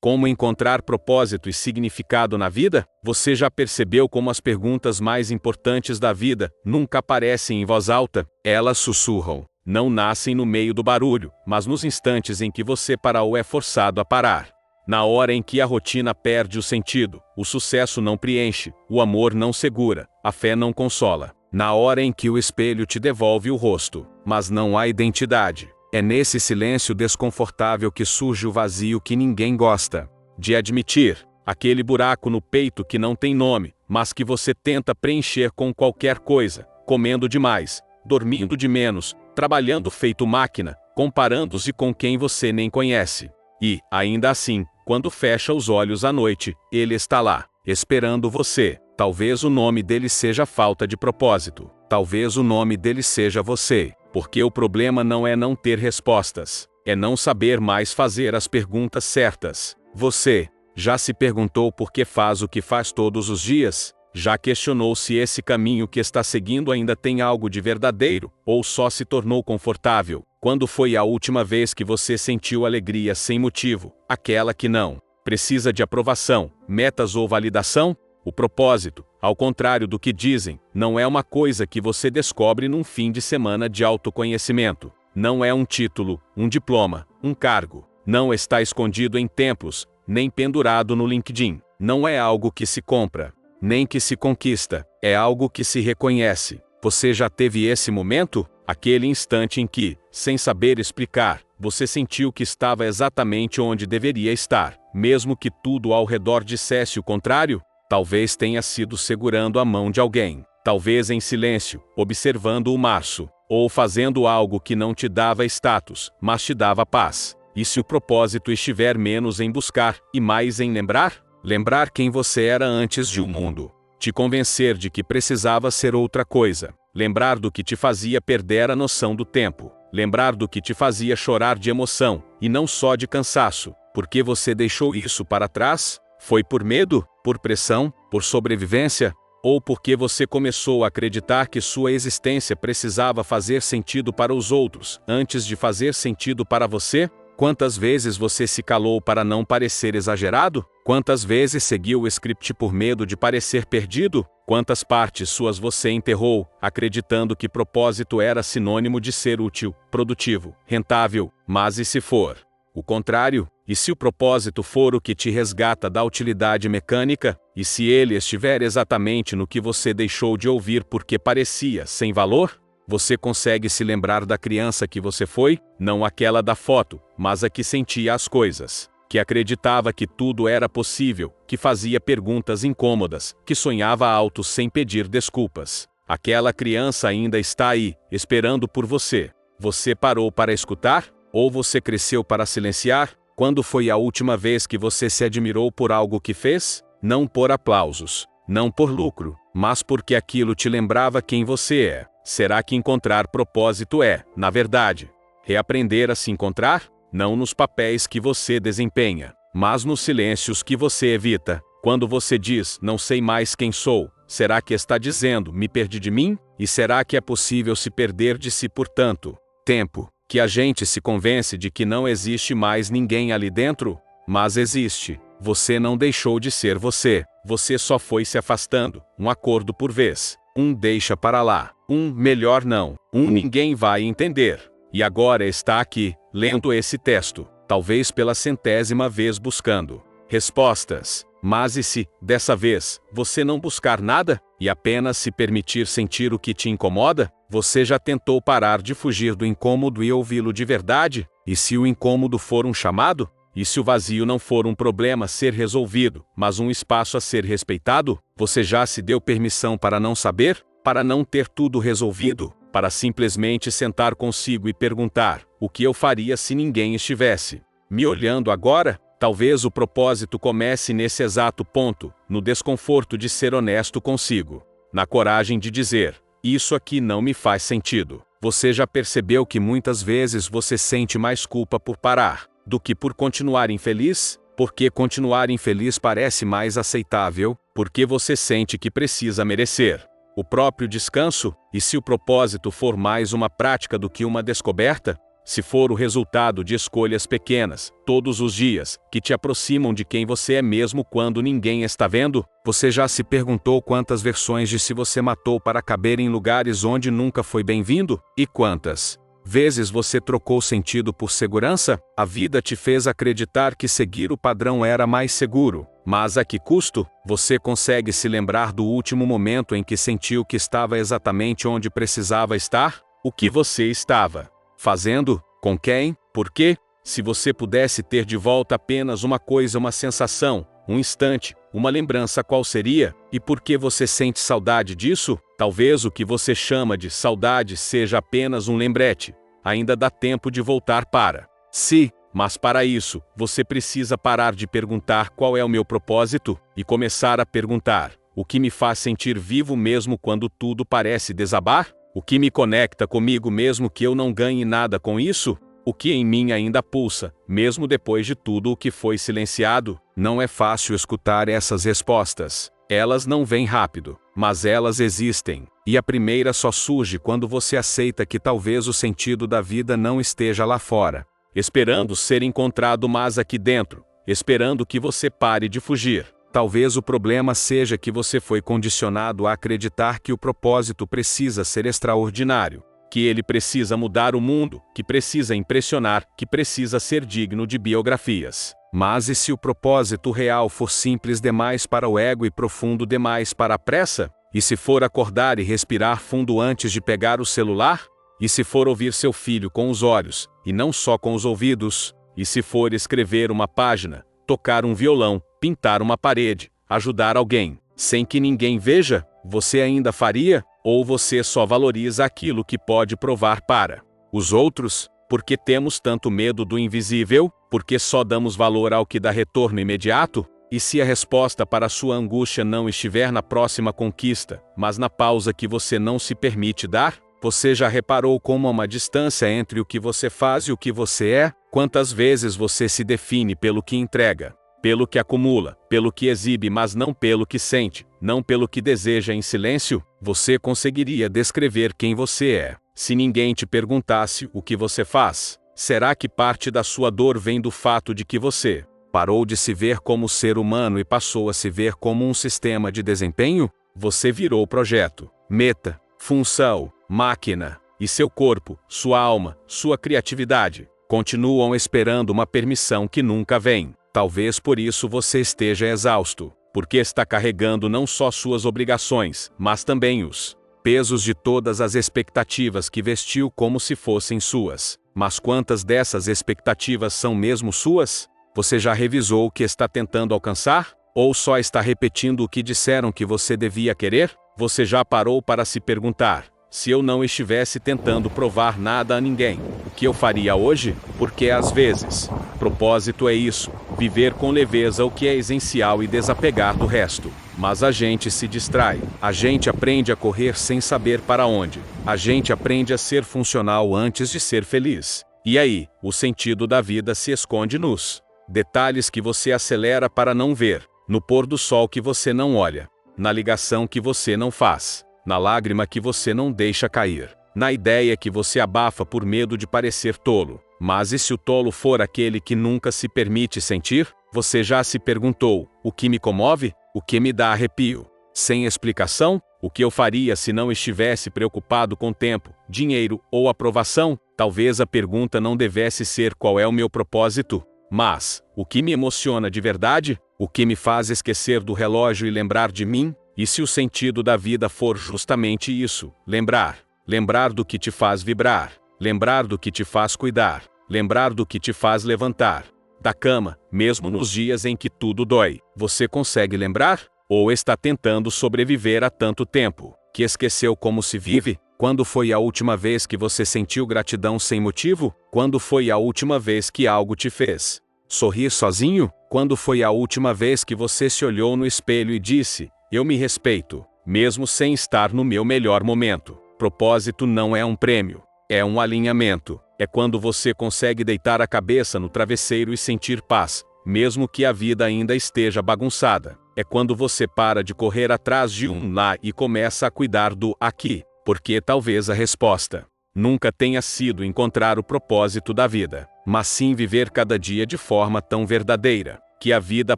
Como encontrar propósito e significado na vida? Você já percebeu como as perguntas mais importantes da vida nunca aparecem em voz alta? Elas sussurram. Não nascem no meio do barulho, mas nos instantes em que você para ou é forçado a parar. Na hora em que a rotina perde o sentido, o sucesso não preenche, o amor não segura, a fé não consola. Na hora em que o espelho te devolve o rosto, mas não há identidade. É nesse silêncio desconfortável que surge o vazio que ninguém gosta de admitir. Aquele buraco no peito que não tem nome, mas que você tenta preencher com qualquer coisa, comendo demais, dormindo de menos, trabalhando feito máquina, comparando-se com quem você nem conhece. E, ainda assim, quando fecha os olhos à noite, ele está lá, esperando você. Talvez o nome dele seja falta de propósito. Talvez o nome dele seja você. Porque o problema não é não ter respostas. É não saber mais fazer as perguntas certas. Você já se perguntou por que faz o que faz todos os dias? Já questionou se esse caminho que está seguindo ainda tem algo de verdadeiro, ou só se tornou confortável? Quando foi a última vez que você sentiu alegria sem motivo? Aquela que não precisa de aprovação, metas ou validação? O propósito, ao contrário do que dizem, não é uma coisa que você descobre num fim de semana de autoconhecimento. Não é um título, um diploma, um cargo. Não está escondido em templos, nem pendurado no LinkedIn. Não é algo que se compra, nem que se conquista. É algo que se reconhece. Você já teve esse momento? Aquele instante em que, sem saber explicar, você sentiu que estava exatamente onde deveria estar, mesmo que tudo ao redor dissesse o contrário? Talvez tenha sido segurando a mão de alguém, talvez em silêncio, observando o março, ou fazendo algo que não te dava status, mas te dava paz. E se o propósito estiver menos em buscar e mais em lembrar? Lembrar quem você era antes de o mundo te convencer de que precisava ser outra coisa. Lembrar do que te fazia perder a noção do tempo. Lembrar do que te fazia chorar de emoção, e não só de cansaço. Por que você deixou isso para trás? Foi por medo? Por pressão? Por sobrevivência? Ou porque você começou a acreditar que sua existência precisava fazer sentido para os outros, antes de fazer sentido para você? Quantas vezes você se calou para não parecer exagerado? Quantas vezes seguiu o script por medo de parecer perdido? Quantas partes suas você enterrou, acreditando que propósito era sinônimo de ser útil, produtivo, rentável? Mas e se for o contrário? E se o propósito for o que te resgata da utilidade mecânica? E se ele estiver exatamente no que você deixou de ouvir porque parecia sem valor? Você consegue se lembrar da criança que você foi? Não aquela da foto, mas a que sentia as coisas, que acreditava que tudo era possível, que fazia perguntas incômodas, que sonhava alto sem pedir desculpas. Aquela criança ainda está aí, esperando por você. Você parou para escutar? Ou você cresceu para silenciar? Quando foi a última vez que você se admirou por algo que fez? Não por aplausos, não por lucro, mas porque aquilo te lembrava quem você é. Será que encontrar propósito é, na verdade, reaprender a se encontrar? Não nos papéis que você desempenha, mas nos silêncios que você evita. Quando você diz, não sei mais quem sou, será que está dizendo, me perdi de mim? E será que é possível se perder de si por tanto tempo, que a gente se convence de que não existe mais ninguém ali dentro? Mas existe. Você não deixou de ser você. Você só foi se afastando, um acordo por vez. Um deixa para lá, um melhor não, um ninguém vai entender. E agora está aqui, lendo esse texto, talvez pela 100ª vez buscando respostas. Mas e se, dessa vez, você não buscar nada, e apenas se permitir sentir o que te incomoda? Você já tentou parar de fugir do incômodo e ouvi-lo de verdade? E se o incômodo for um chamado? E se o vazio não for um problema a ser resolvido, mas um espaço a ser respeitado? Você já se deu permissão para não saber? Para não ter tudo resolvido? Para simplesmente sentar consigo e perguntar, o que eu faria se ninguém estivesse me olhando agora? Talvez o propósito comece nesse exato ponto, no desconforto de ser honesto consigo. Na coragem de dizer, isso aqui não me faz sentido. Você já percebeu que muitas vezes você sente mais culpa por parar do que por continuar infeliz? Porque continuar infeliz parece mais aceitável, porque você sente que precisa merecer o próprio descanso? E se o propósito for mais uma prática do que uma descoberta? se for o resultado de escolhas pequenas, todos os dias, que te aproximam de quem você é mesmo quando ninguém está vendo? Você já se perguntou quantas versões de si você matou para caber em lugares onde nunca foi bem-vindo? E quantas vezes você trocou sentido por segurança? A vida te fez acreditar que seguir o padrão era mais seguro. Mas a que custo? Você consegue se lembrar do último momento em que sentiu que estava exatamente onde precisava estar? O que você estava fazendo? Com quem? Por quê? Se você pudesse ter de volta apenas uma coisa, uma sensação, um instante, uma lembrança, qual seria? E por que você sente saudade disso? Talvez o que você chama de saudade seja apenas um lembrete. Ainda dá tempo de voltar para si. Mas para isso, você precisa parar de perguntar qual é o meu propósito e começar a perguntar: o que me faz sentir vivo mesmo quando tudo parece desabar? O que me conecta comigo mesmo que eu não ganhe nada com isso? O que em mim ainda pulsa, mesmo depois de tudo o que foi silenciado? Não é fácil escutar essas respostas. Elas não vêm rápido, mas elas existem. E a primeira só surge quando você aceita que talvez o sentido da vida não esteja lá fora, esperando ser encontrado, mas aqui dentro, esperando que você pare de fugir. Talvez o problema seja que você foi condicionado a acreditar que o propósito precisa ser extraordinário, que ele precisa mudar o mundo, que precisa impressionar, que precisa ser digno de biografias. Mas e se o propósito real for simples demais para o ego e profundo demais para a pressa? E se for acordar e respirar fundo antes de pegar o celular? E se for ouvir seu filho com os olhos, e não só com os ouvidos? E se for escrever uma página, tocar um violão, pintar uma parede, ajudar alguém, sem que ninguém veja? Você ainda faria? Ou você só valoriza aquilo que pode provar para os outros? Porque temos tanto medo do invisível? Porque só damos valor ao que dá retorno imediato? E se a resposta para a sua angústia não estiver na próxima conquista, mas na pausa que você não se permite dar? Você já reparou como há uma distância entre o que você faz e o que você é? Quantas vezes você se define pelo que entrega, pelo que acumula, pelo que exibe, mas não pelo que sente, não pelo que deseja em silêncio? Você conseguiria descrever quem você é se ninguém te perguntasse o que você faz? Será que parte da sua dor vem do fato de que você parou de se ver como ser humano e passou a se ver como um sistema de desempenho? Você virou projeto, meta, função, máquina, e seu corpo, sua alma, sua criatividade continuam esperando uma permissão que nunca vem. Talvez por isso você esteja exausto, porque está carregando não só suas obrigações, mas também os pesos de todas as expectativas que vestiu como se fossem suas. Mas quantas dessas expectativas são mesmo suas? Você já revisou o que está tentando alcançar? Ou só está repetindo o que disseram que você devia querer? Você já parou para se perguntar: se eu não estivesse tentando provar nada a ninguém, o que eu faria hoje? Porque às vezes, propósito é isso, viver com leveza o que é essencial e desapegar do resto. Mas a gente se distrai, a gente aprende a correr sem saber para onde, a gente aprende a ser funcional antes de ser feliz. E aí, o sentido da vida se esconde nos detalhes que você acelera para não ver, no pôr do sol que você não olha, na ligação que você não faz, na lágrima que você não deixa cair, na ideia que você abafa por medo de parecer tolo. Mas e se o tolo for aquele que nunca se permite sentir? Você já se perguntou: o que me comove? O que me dá arrepio? Sem explicação? O que eu faria se não estivesse preocupado com tempo, dinheiro ou aprovação? Talvez a pergunta não devesse ser qual é o meu propósito, mas o que me emociona de verdade? O que me faz esquecer do relógio e lembrar de mim? E se o sentido da vida for justamente isso, lembrar do que te faz vibrar, lembrar do que te faz cuidar, lembrar do que te faz levantar da cama, mesmo nos dias em que tudo dói, você consegue lembrar? Ou está tentando sobreviver há tanto tempo, que esqueceu como se vive? Quando foi a última vez que você sentiu gratidão sem motivo? Quando foi a última vez que algo te fez sorrir sozinho? Quando foi a última vez que você se olhou no espelho e disse: eu me respeito, mesmo sem estar no meu melhor momento? Propósito não é um prêmio, é um alinhamento. É quando você consegue deitar a cabeça no travesseiro e sentir paz, mesmo que a vida ainda esteja bagunçada. É quando você para de correr atrás de um lá e começa a cuidar do aqui, porque talvez a resposta nunca tenha sido encontrar o propósito da vida, mas sim viver cada dia de forma tão verdadeira, que a vida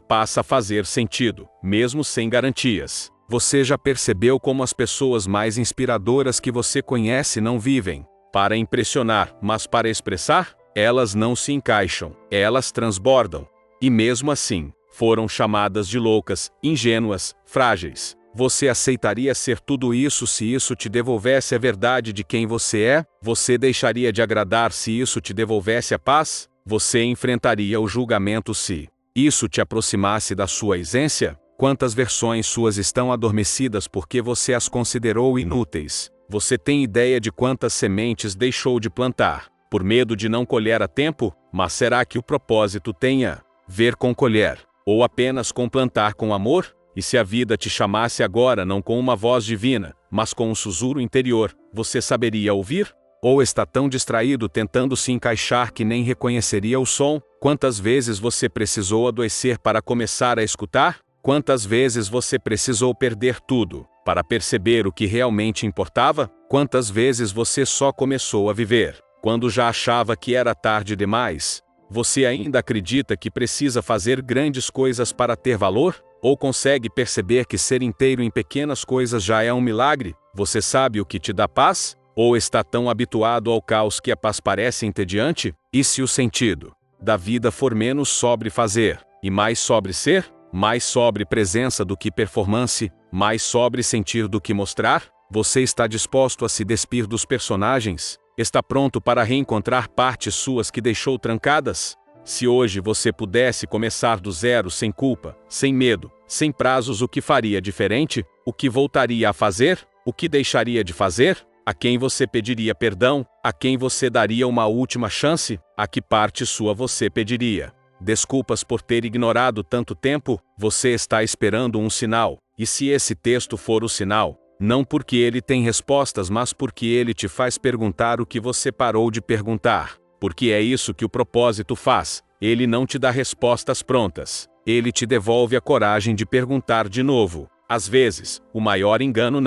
passa a fazer sentido, mesmo sem garantias. Você já percebeu como as pessoas mais inspiradoras que você conhece não vivem para impressionar, mas para expressar? Elas não se encaixam, elas transbordam. E mesmo assim, foram chamadas de loucas, ingênuas, frágeis. Você aceitaria ser tudo isso se isso te devolvesse a verdade de quem você é? Você deixaria de agradar se isso te devolvesse a paz? Você enfrentaria o julgamento se isso te aproximasse da sua essência? Quantas versões suas estão adormecidas porque você as considerou inúteis? Você tem ideia de quantas sementes deixou de plantar, por medo de não colher a tempo? Mas será que o propósito tem a ver com colher, ou apenas com plantar com amor? E se a vida te chamasse agora não com uma voz divina, mas com um sussurro interior, você saberia ouvir? Ou está tão distraído tentando se encaixar que nem reconheceria o som? Quantas vezes você precisou adoecer para começar a escutar? Quantas vezes você precisou perder tudo para perceber o que realmente importava? Quantas vezes você só começou a viver quando já achava que era tarde demais? Você ainda acredita que precisa fazer grandes coisas para ter valor? Ou consegue perceber que ser inteiro em pequenas coisas já é um milagre? Você sabe o que te dá paz? Ou está tão habituado ao caos que a paz parece entediante? E se o sentido da vida for menos sobre fazer e mais sobre ser? Mais sobre presença do que performance? Mais sobre sentir do que mostrar? Você está disposto a se despir dos personagens? Está pronto para reencontrar partes suas que deixou trancadas? Se hoje você pudesse começar do zero sem culpa, sem medo, sem prazos, o que faria diferente? O que voltaria a fazer? O que deixaria de fazer? A quem você pediria perdão? A quem você daria uma última chance? A que parte sua você pediria desculpas por ter ignorado tanto tempo? Você está esperando um sinal. E se esse texto for o sinal, não porque ele tem respostas, mas porque ele te faz perguntar o que você parou de perguntar. Porque é isso que o propósito faz. Ele não te dá respostas prontas. Ele te devolve a coragem de perguntar de novo. Às vezes, o maior engano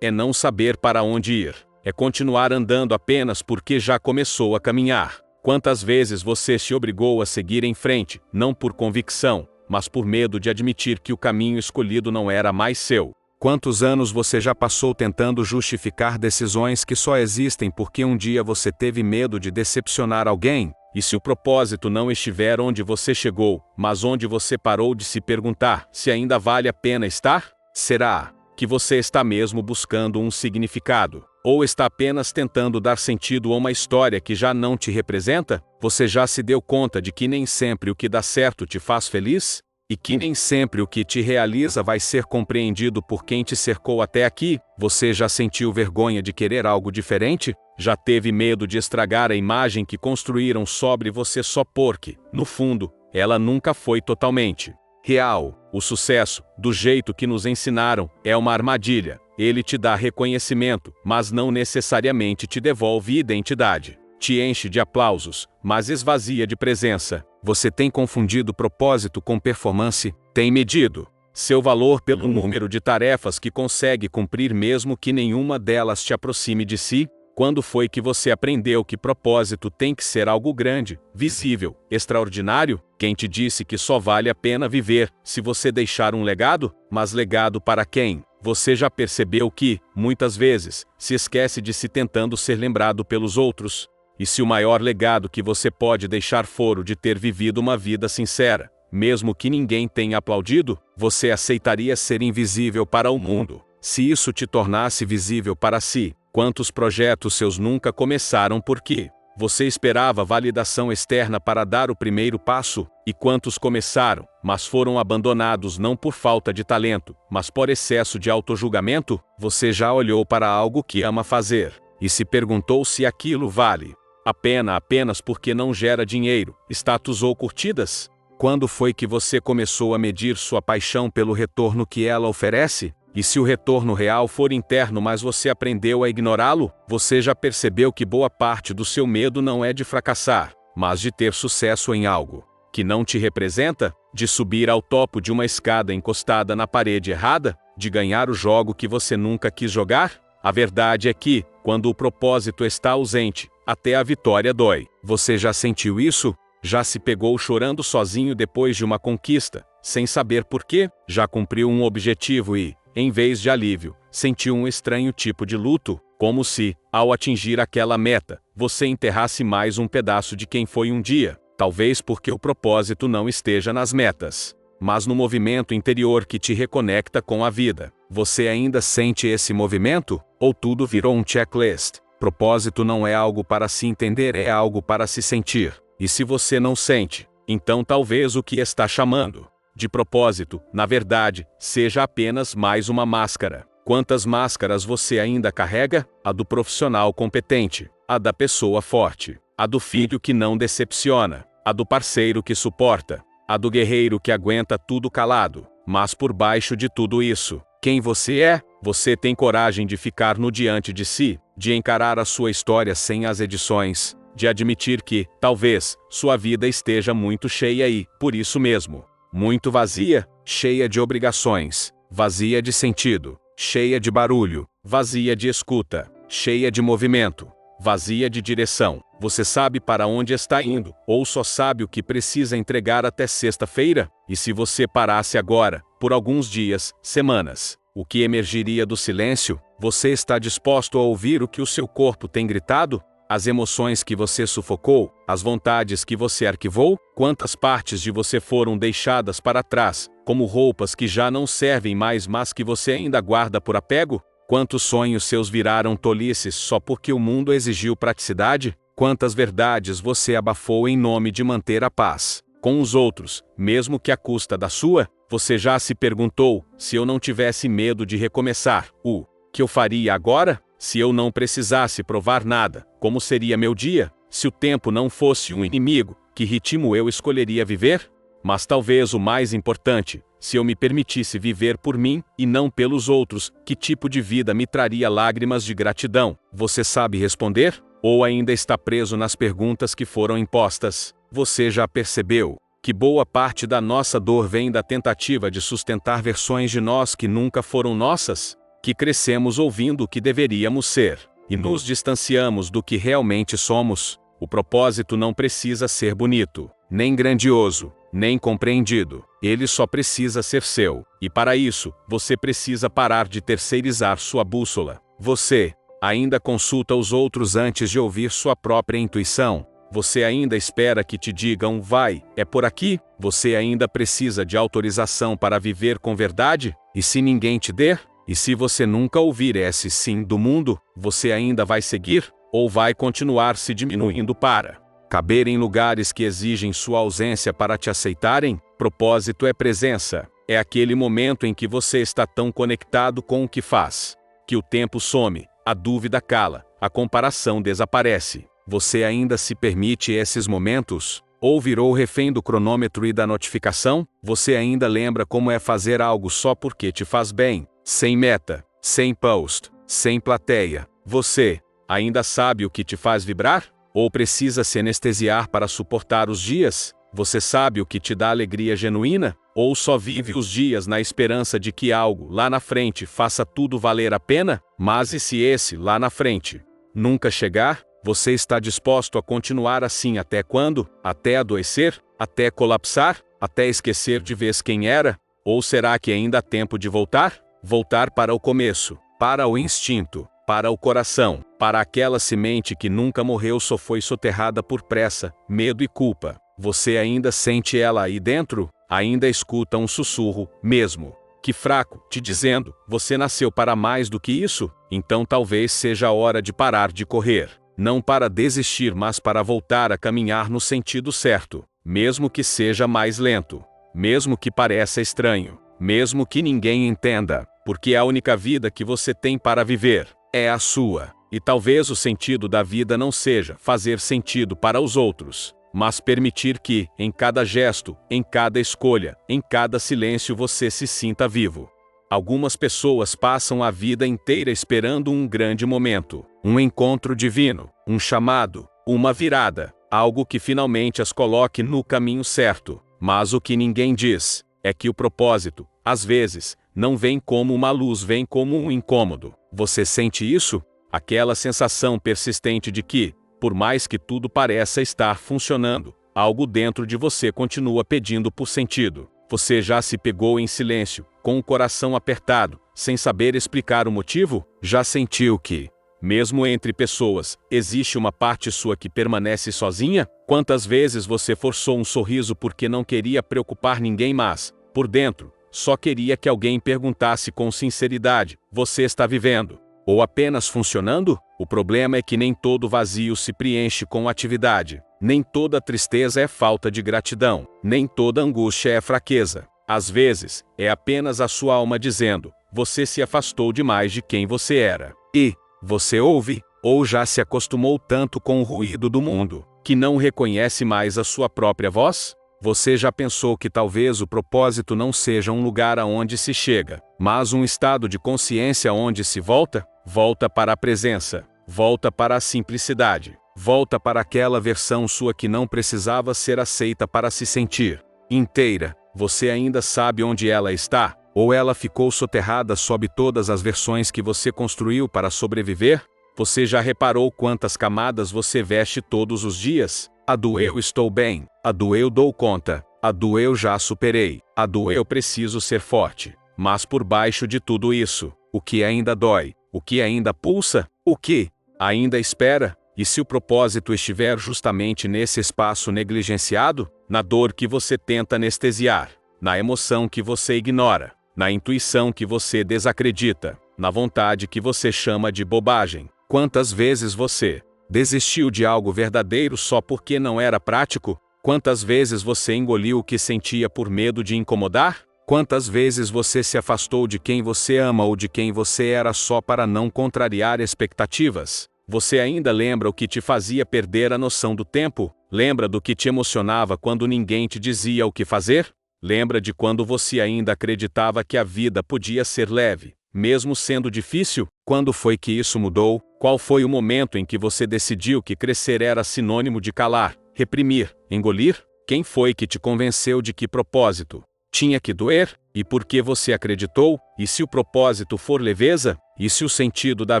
é não saber para onde ir. É continuar andando apenas porque já começou a caminhar. Quantas vezes você se obrigou a seguir em frente, não por convicção, mas por medo de admitir que o caminho escolhido não era mais seu? Quantos anos você já passou tentando justificar decisões que só existem porque um dia você teve medo de decepcionar alguém? E se o propósito não estiver onde você chegou, mas onde você parou de se perguntar se ainda vale a pena estar? Será que você está mesmo buscando um significado? Ou está apenas tentando dar sentido a uma história que já não te representa? Você já se deu conta de que nem sempre o que dá certo te faz feliz? E que nem sempre o que te realiza vai ser compreendido por quem te cercou até aqui? Você já sentiu vergonha de querer algo diferente? Já teve medo de estragar a imagem que construíram sobre você só porque, no fundo, ela nunca foi totalmente real? O sucesso, do jeito que nos ensinaram, é uma armadilha. Ele te dá reconhecimento, mas não necessariamente te devolve identidade. Te enche de aplausos, mas esvazia de presença. Você tem confundido propósito com performance? Tem medido seu valor pelo número de tarefas que consegue cumprir mesmo que nenhuma delas te aproxime de si? Quando foi que você aprendeu que propósito tem que ser algo grande, visível, extraordinário? Quem te disse que só vale a pena viver se você deixar um legado? Mas legado para quem? Você já percebeu que, muitas vezes, se esquece de si tentando ser lembrado pelos outros? E se o maior legado que você pode deixar for o de ter vivido uma vida sincera, mesmo que ninguém tenha aplaudido, você aceitaria ser invisível para o mundo? Se isso te tornasse visível para si, quantos projetos seus nunca começaram porque você esperava validação externa para dar o primeiro passo? E quantos começaram, mas foram abandonados não por falta de talento, mas por excesso de autojulgamento? Você já olhou para algo que ama fazer e se perguntou se aquilo vale a pena apenas porque não gera dinheiro, status ou curtidas? Quando foi que você começou a medir sua paixão pelo retorno que ela oferece? E se o retorno real for interno, mas você aprendeu a ignorá-lo? Você já percebeu que boa parte do seu medo não é de fracassar, mas de ter sucesso em algo que não te representa? De subir ao topo de uma escada encostada na parede errada? De ganhar o jogo que você nunca quis jogar? A verdade é que, quando o propósito está ausente, até a vitória dói. Você já sentiu isso? Já se pegou chorando sozinho depois de uma conquista, sem saber por quê? Já cumpriu um objetivo e, em vez de alívio, sentiu um estranho tipo de luto, como se, ao atingir aquela meta, você enterrasse mais um pedaço de quem foi um dia, talvez porque o propósito não esteja nas metas, mas no movimento interior que te reconecta com a vida. Você ainda sente esse movimento? Ou tudo virou um checklist? Propósito não é algo para se entender, é algo para se sentir. E se você não sente, então talvez o que está chamando de propósito, na verdade, seja apenas mais uma máscara. Quantas máscaras você ainda carrega? A do profissional competente, a da pessoa forte, a do filho que não decepciona, a do parceiro que suporta, a do guerreiro que aguenta tudo calado. Mas por baixo de tudo isso, quem você é? Você tem coragem de ficar no diante de si, de encarar a sua história sem as edições, de admitir que, talvez, sua vida esteja muito cheia e, por isso mesmo, muito vazia, cheia de obrigações, vazia de sentido, cheia de barulho, vazia de escuta, cheia de movimento, vazia de direção. Você sabe para onde está indo, ou só sabe o que precisa entregar até sexta-feira? E se você parasse agora, por alguns dias, semanas, o que emergiria do silêncio? Você está disposto a ouvir o que o seu corpo tem gritado? As emoções que você sufocou, as vontades que você arquivou? Quantas partes de você foram deixadas para trás, como roupas que já não servem mais, mas que você ainda guarda por apego? Quantos sonhos seus viraram tolices só porque o mundo exigiu praticidade? Quantas verdades você abafou em nome de manter a paz com os outros, mesmo que à custa da sua? Você já se perguntou, se eu não tivesse medo de recomeçar, o que eu faria agora? Se eu não precisasse provar nada, como seria meu dia? Se o tempo não fosse um inimigo, que ritmo eu escolheria viver? Mas talvez o mais importante, se eu me permitisse viver por mim, e não pelos outros, que tipo de vida me traria lágrimas de gratidão? Você sabe responder? Ou ainda está preso nas perguntas que foram impostas? Você já percebeu que boa parte da nossa dor vem da tentativa de sustentar versões de nós que nunca foram nossas? Que crescemos ouvindo o que deveríamos ser, e nos distanciamos do que realmente somos? O propósito não precisa ser bonito, nem grandioso, nem compreendido. Ele só precisa ser seu. E para isso, você precisa parar de terceirizar sua bússola. Você ainda consulta os outros antes de ouvir sua própria intuição? Você ainda espera que te digam vai, é por aqui? Você ainda precisa de autorização para viver com verdade? E se ninguém te der? E se você nunca ouvir esse sim do mundo, você ainda vai seguir? Ou vai continuar se diminuindo para caber em lugares que exigem sua ausência para te aceitarem? Propósito é presença. É aquele momento em que você está tão conectado com o que faz, que o tempo some, a dúvida cala, a comparação desaparece. Você ainda se permite esses momentos? Ou virou refém do cronômetro e da notificação? Você ainda lembra como é fazer algo só porque te faz bem? Sem meta, sem post, sem plateia. Você ainda sabe o que te faz vibrar? Ou precisa se anestesiar para suportar os dias? Você sabe o que te dá alegria genuína? Ou só vive os dias na esperança de que algo lá na frente faça tudo valer a pena? Mas e se esse lá na frente nunca chegar? Você está disposto a continuar assim até quando? Até adoecer? Até colapsar? Até esquecer de vez quem era? Ou será que ainda há tempo de voltar? Voltar para o começo, para o instinto, para o coração, para aquela semente que nunca morreu, só foi soterrada por pressa, medo e culpa. Você ainda sente ela aí dentro? Ainda escuta um sussurro, mesmo que fraco, te dizendo, você nasceu para mais do que isso? Então talvez seja a hora de parar de correr. Não para desistir, mas para voltar a caminhar no sentido certo, mesmo que seja mais lento, mesmo que pareça estranho, mesmo que ninguém entenda, porque a única vida que você tem para viver é a sua. E talvez o sentido da vida não seja fazer sentido para os outros, mas permitir que, em cada gesto, em cada escolha, em cada silêncio você se sinta vivo. Algumas pessoas passam a vida inteira esperando um grande momento, um encontro divino, um chamado, uma virada, algo que finalmente as coloque no caminho certo. Mas o que ninguém diz é que o propósito, às vezes, não vem como uma luz, vem como um incômodo. Você sente isso? Aquela sensação persistente de que, por mais que tudo pareça estar funcionando, algo dentro de você continua pedindo por sentido. Você já se pegou em silêncio, com o coração apertado, sem saber explicar o motivo? Já sentiu que, mesmo entre pessoas, existe uma parte sua que permanece sozinha? Quantas vezes você forçou um sorriso porque não queria preocupar ninguém, mas, por dentro, só queria que alguém perguntasse com sinceridade: você está vivendo? Ou apenas funcionando? O problema é que nem todo vazio se preenche com atividade. Nem toda tristeza é falta de gratidão. Nem toda angústia é fraqueza. Às vezes, é apenas a sua alma dizendo: você se afastou demais de quem você era. E você ouve, ou já se acostumou tanto com o ruído do mundo, que não reconhece mais a sua própria voz? Você já pensou que talvez o propósito não seja um lugar aonde se chega, mas um estado de consciência onde se volta? Volta para a presença, volta para a simplicidade, volta para aquela versão sua que não precisava ser aceita para se sentir inteira. Você ainda sabe onde ela está? Ou ela ficou soterrada sob todas as versões que você construiu para sobreviver? Você já reparou quantas camadas você veste todos os dias? A do eu estou bem, a do eu dou conta, a do eu já superei, a do eu preciso ser forte. Mas por baixo de tudo isso, o que ainda dói, o que ainda pulsa, o que ainda espera? E se o propósito estiver justamente nesse espaço negligenciado, na dor que você tenta anestesiar, na emoção que você ignora, na intuição que você desacredita, na vontade que você chama de bobagem? Quantas vezes você desistiu de algo verdadeiro só porque não era prático? Quantas vezes você engoliu o que sentia por medo de incomodar? Quantas vezes você se afastou de quem você ama ou de quem você era só para não contrariar expectativas? Você ainda lembra o que te fazia perder a noção do tempo? Lembra do que te emocionava quando ninguém te dizia o que fazer? Lembra de quando você ainda acreditava que a vida podia ser leve, mesmo sendo difícil? Quando foi que isso mudou? Qual foi o momento em que você decidiu que crescer era sinônimo de calar, reprimir, engolir? Quem foi que te convenceu de que propósito tinha que doer? E por que você acreditou? E se o propósito for leveza? E se o sentido da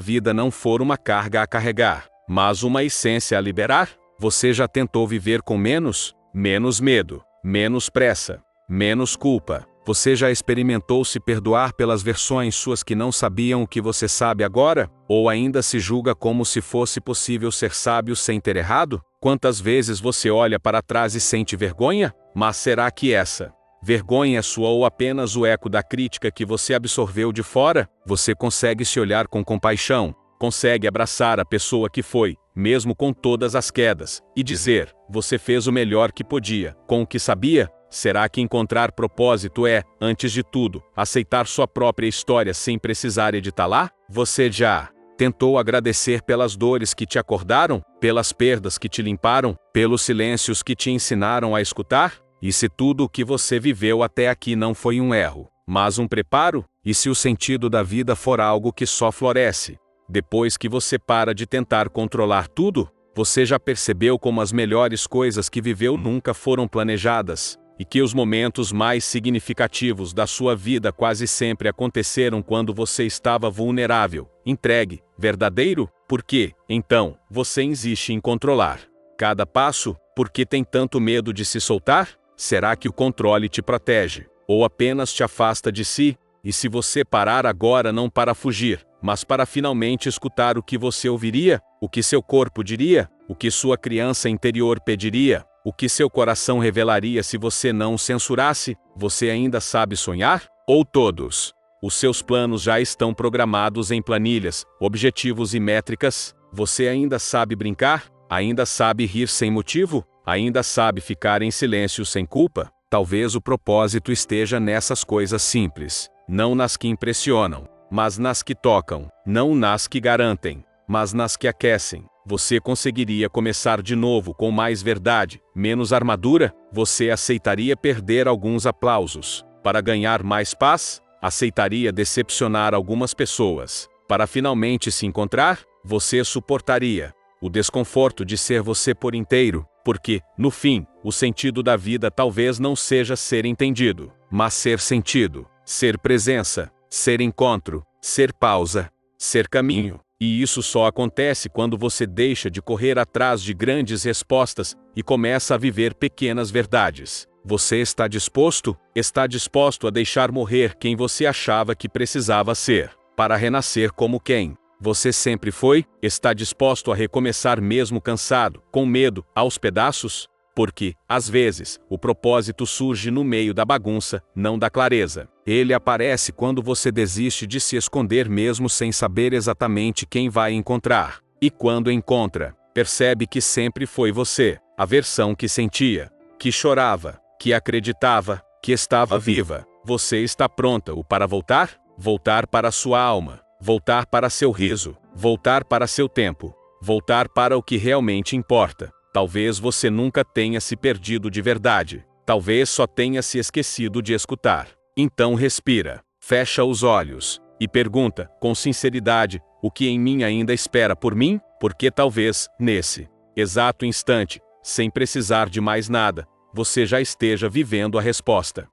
vida não for uma carga a carregar, mas uma essência a liberar? Você já tentou viver com menos medo, menos pressa, menos culpa? Você já experimentou se perdoar pelas versões suas que não sabiam o que você sabe agora? Ou ainda se julga como se fosse possível ser sábio sem ter errado? Quantas vezes você olha para trás e sente vergonha? Mas será que essa vergonha é sua ou apenas o eco da crítica que você absorveu de fora? Você consegue se olhar com compaixão, consegue abraçar a pessoa que foi, mesmo com todas as quedas, e dizer: você fez o melhor que podia, com o que sabia? Será que encontrar propósito é, antes de tudo, aceitar sua própria história sem precisar editá-la? Você já tentou agradecer pelas dores que te acordaram, pelas perdas que te limparam, pelos silêncios que te ensinaram a escutar? E se tudo o que você viveu até aqui não foi um erro, mas um preparo? E se o sentido da vida for algo que só floresce depois que você para de tentar controlar tudo? Você já percebeu como as melhores coisas que viveu nunca foram planejadas? E que os momentos mais significativos da sua vida quase sempre aconteceram quando você estava vulnerável, entregue, verdadeiro? Por que, então, você insiste em controlar cada passo? Por que tem tanto medo de se soltar? Será que o controle te protege, ou apenas te afasta de si? E se você parar agora não para fugir, mas para finalmente escutar o que você ouviria, o que seu corpo diria, o que sua criança interior pediria, o que seu coração revelaria se você não o censurasse? Você ainda sabe sonhar? Ou todos os seus planos já estão programados em planilhas, objetivos e métricas? Você ainda sabe brincar? Ainda sabe rir sem motivo? Ainda sabe ficar em silêncio sem culpa? Talvez o propósito esteja nessas coisas simples, não nas que impressionam, mas nas que tocam, não nas que garantem, mas nas que aquecem. Você conseguiria começar de novo com mais verdade, menos armadura? Você aceitaria perder alguns aplausos para ganhar mais paz? Aceitaria decepcionar algumas pessoas para finalmente se encontrar? Você suportaria o desconforto de ser você por inteiro? Porque, no fim, o sentido da vida talvez não seja ser entendido, mas ser sentido, ser presença, ser encontro, ser pausa, ser caminho. E isso só acontece quando você deixa de correr atrás de grandes respostas e começa a viver pequenas verdades. Você está disposto? Está disposto a deixar morrer quem você achava que precisava ser, para renascer como quem você sempre foi? Está disposto a recomeçar mesmo cansado, com medo, aos pedaços? Porque, às vezes, o propósito surge no meio da bagunça, não da clareza. Ele aparece quando você desiste de se esconder mesmo sem saber exatamente quem vai encontrar. E quando encontra, percebe que sempre foi você, a versão que sentia, que chorava, que acreditava, que estava viva. Você está pronta para voltar? Voltar para sua alma, voltar para seu riso, voltar para seu tempo, voltar para o que realmente importa. Talvez você nunca tenha se perdido de verdade. Talvez só tenha se esquecido de escutar. Então respira, fecha os olhos e pergunta, com sinceridade, o que em mim ainda espera por mim? Porque talvez, nesse exato instante, sem precisar de mais nada, você já esteja vivendo a resposta.